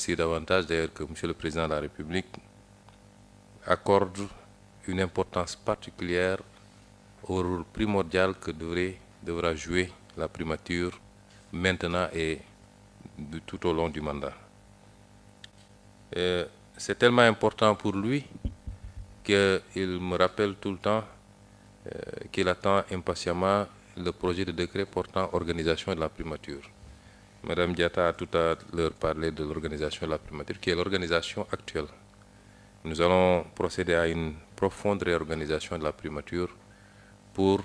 remercie davantage d'ailleurs que M. le Président de la République accorde une importance particulière au rôle primordial que devra jouer la primature maintenant et tout au long du mandat. C'est tellement important pour lui qu'il me rappelle tout le temps qu'il attend impatiemment le projet de décret portant organisation de la primature. Madame Diatta a tout à l'heure parlé de l'organisation de la primature, qui est l'organisation actuelle. Nous allons procéder à une profonde réorganisation de la primature pour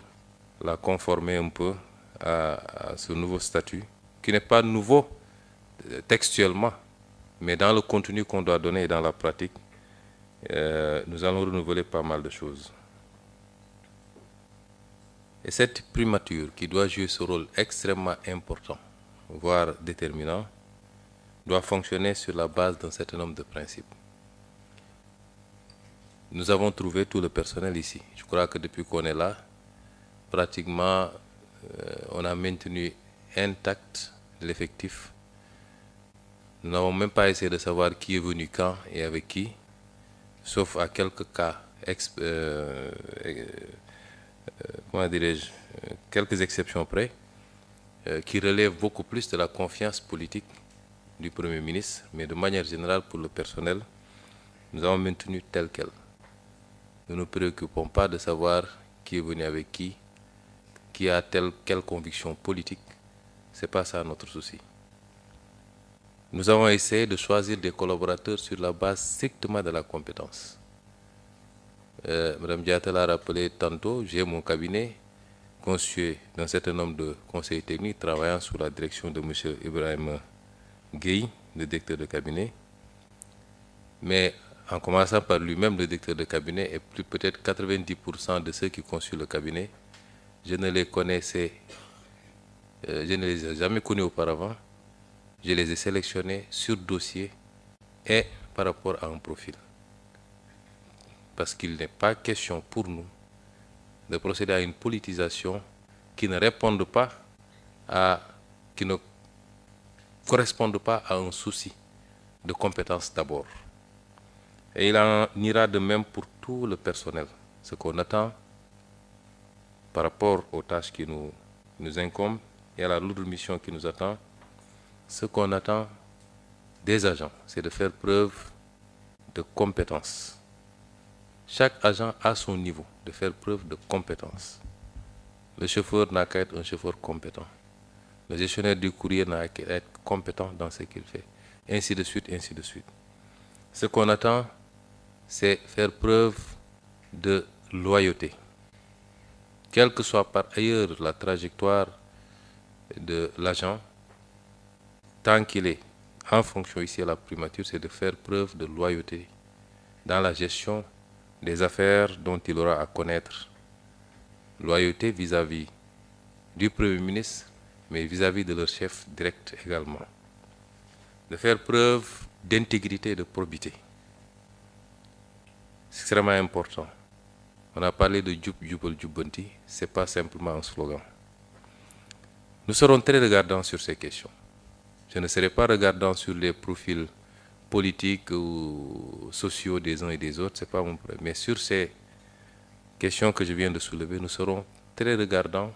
la conformer un peu à ce nouveau statut, qui n'est pas nouveau textuellement, mais dans le contenu qu'on doit donner et dans la pratique, nous allons renouveler pas mal de choses. Et cette primature, qui doit jouer ce rôle extrêmement important, voire déterminant, doit fonctionner sur la base d'un certain nombre de principes. Nous avons trouvé tout le personnel ici. Je crois que depuis qu'on est là, pratiquement, on a maintenu intact l'effectif. Nous n'avons même pas essayé de savoir qui est venu quand et avec qui, sauf à quelques cas, comment dirais-je, quelques exceptions près, qui relèvent beaucoup plus de la confiance politique du Premier ministre, mais de manière générale pour le personnel, nous avons maintenu tel quel. Nous ne nous préoccupons pas de savoir qui est venu avec qui a quelle conviction politique. Ce n'est pas ça notre souci. Nous avons essayé de choisir des collaborateurs sur la base strictement de la compétence. Mme Diatta l'a rappelé tantôt, j'ai mon cabinet constitué d'un certain nombre de conseillers techniques travaillant sous la direction de M. Ibrahim Gueye, le directeur de cabinet. Mais en commençant par lui-même, le directeur de cabinet, et plus peut-être 90% de ceux qui constituent le cabinet, je ne les ai jamais connus auparavant. Je les ai sélectionnés sur dossier et par rapport à un profil. Parce qu'il n'est pas question pour nous de procéder à une politisation qui ne réponde pas qui ne corresponde pas à un souci de compétence d'abord. Et il en ira de même pour tout le personnel. Ce qu'on attend par rapport aux tâches qui nous incombent et à la lourde mission qui nous attend, ce qu'on attend des agents, c'est de faire preuve de compétence. Chaque agent a son niveau de faire preuve de compétence. Le chauffeur n'a qu'à être un chauffeur compétent. Le gestionnaire du courrier n'a qu'à être compétent dans ce qu'il fait. Ainsi de suite, ainsi de suite. Ce qu'on attend, c'est faire preuve de loyauté. Quelle que soit par ailleurs la trajectoire de l'agent, tant qu'il est en fonction ici à la primature, c'est de faire preuve de loyauté dans la gestion des affaires dont il aura à connaître. Loyauté vis-à-vis du Premier ministre, mais vis-à-vis de leur chef direct également. De faire preuve d'intégrité et de probité. C'est extrêmement important. On a parlé de Djoub Djoubal Djoubanti, ce n'est pas simplement un slogan. Nous serons très regardants sur ces questions. Je ne serai pas regardant sur les profils politiques ou sociaux des uns et des autres, ce n'est pas mon problème. Mais sur ces questions que je viens de soulever, nous serons très regardants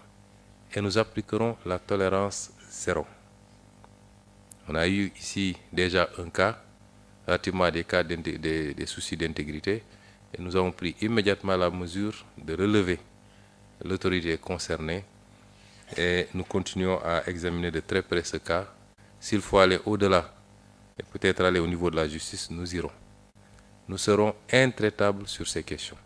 et nous appliquerons la tolérance zéro. On a eu ici déjà un cas, relativement à des cas des soucis d'intégrité, et nous avons pris immédiatement la mesure de relever l'autorité concernée et nous continuons à examiner de très près ce cas. S'il faut aller au-delà et peut-être aller au niveau de la justice, nous irons. Nous serons intraitables sur ces questions.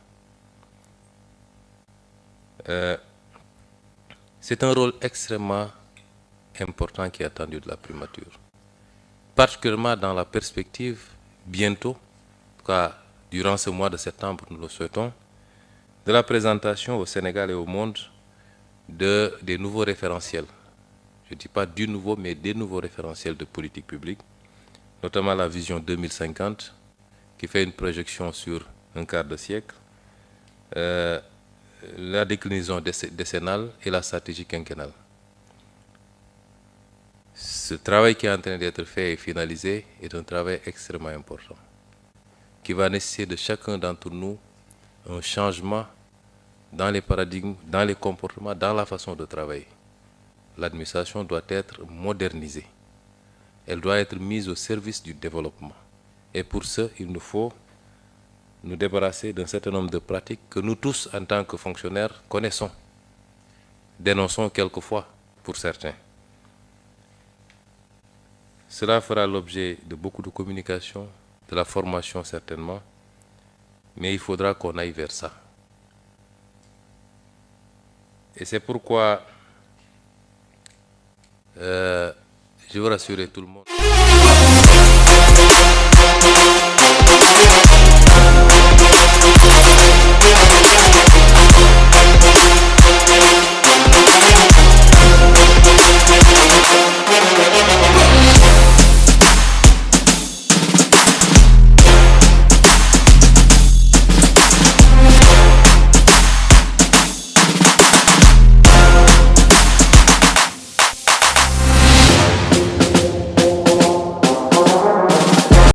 C'est un rôle extrêmement important qui est attendu de la primature, particulièrement dans la perspective, bientôt, en tout cas durant ce mois de septembre, nous le souhaitons, de la présentation au Sénégal et au monde des nouveaux référentiels. Je ne dis pas du nouveau, mais des nouveaux référentiels de politique publique, notamment la vision 2050, qui fait une projection sur un quart de siècle, la déclinaison décennale et la stratégie quinquennale. Ce travail qui est en train d'être fait et finalisé est un travail extrêmement important, qui va nécessiter de chacun d'entre nous un changement dans les paradigmes, dans les comportements, dans la façon de travailler. L'administration doit être modernisée. Elle doit être mise au service du développement. Et pour ce, il nous faut nous débarrasser d'un certain nombre de pratiques que nous tous, en tant que fonctionnaires, connaissons, dénonçons quelquefois pour certains. Cela fera l'objet de beaucoup de communication, de la formation certainement, mais il faudra qu'on aille vers ça. Et c'est pourquoi je veux rassurer tout le monde.